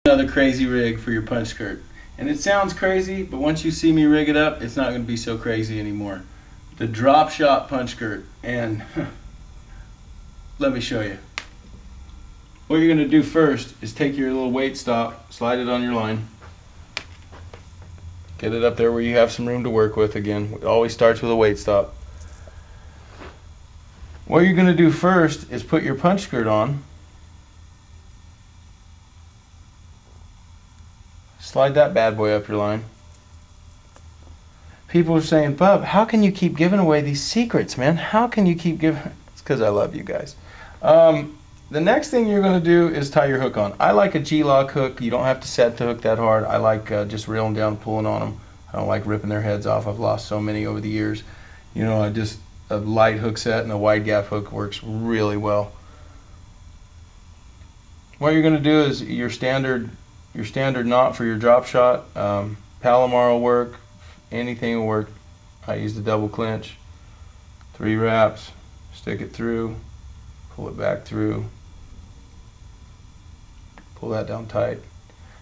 Another crazy rig for your punch skirt. And it sounds crazy, but once you see me rig it up, it's not going to be so crazy anymore. The drop shot punch skirt. And let me show you. What you're going to do first is take your little weight stop, slide it on your line. Get it up there where you have some room to work with. Again, it always starts with a weight stop. What you're going to do first is put your punch skirt on. Slide that bad boy up your line. People are saying, Bub, how can you keep giving away these secrets, man? How can you keep giving? It's because I love you guys. The next thing you're going to do is tie your hook on. I like a G-lock hook. You don't have to set the hook that hard. I like just reeling down, pulling on them. I don't like ripping their heads off. I've lost so many over the years. You know, a light hook set and a wide gap hook works really well. What you're going to do is your standard knot for your drop shot. Palomar will work. Anything will work. I use the double clinch. 3 wraps. Stick it through. Pull it back through. Pull that down tight.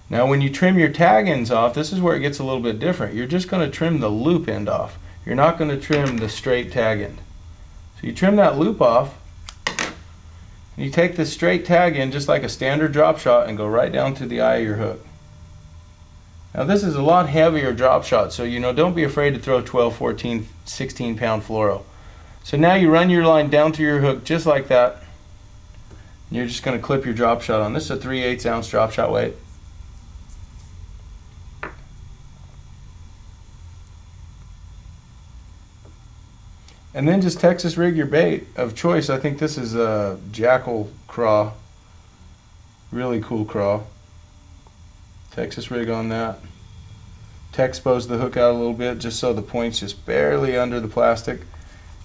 Now when you trim your tag ends off, this is where it gets a little bit different. You're just going to trim the loop end off. You're not going to trim the straight tag end. So you trim that loop off. And you take the straight tag end just like a standard drop shot and go right down to the eye of your hook. Now this is a lot heavier drop shot, so don't be afraid to throw 12, 14, 16 pound fluoro. So now you run your line down through your hook just like that. And you're just going to clip your drop shot on. This is a 3/8 ounce drop shot weight. And then just Texas rig your bait of choice. I think this is a Jackal craw. Really cool craw. Texas rig on that. Expose the hook out a little bit just so the point's just barely under the plastic.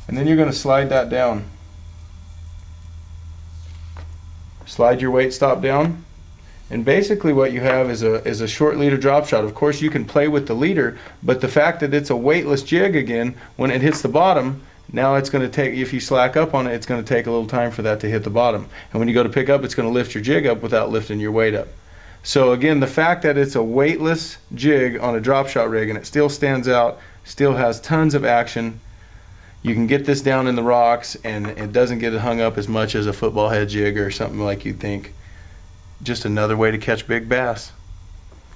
And then you're going to slide that down. Slide your weight stop down. And basically what you have is a short leader drop shot. Of course you can play with the leader, but the fact that it's a weightless jig again, when it hits the bottom, now it's going to take, if you slack up on it, it's going to take a little time for that to hit the bottom. And when you go to pick up, it's going to lift your jig up without lifting your weight up. So again, the fact that it's a weightless jig on a drop shot rig and it still stands out, still has tons of action. You can get this down in the rocks and it doesn't get hung up as much as a football head jig or something like you'd think. Just another way to catch big bass.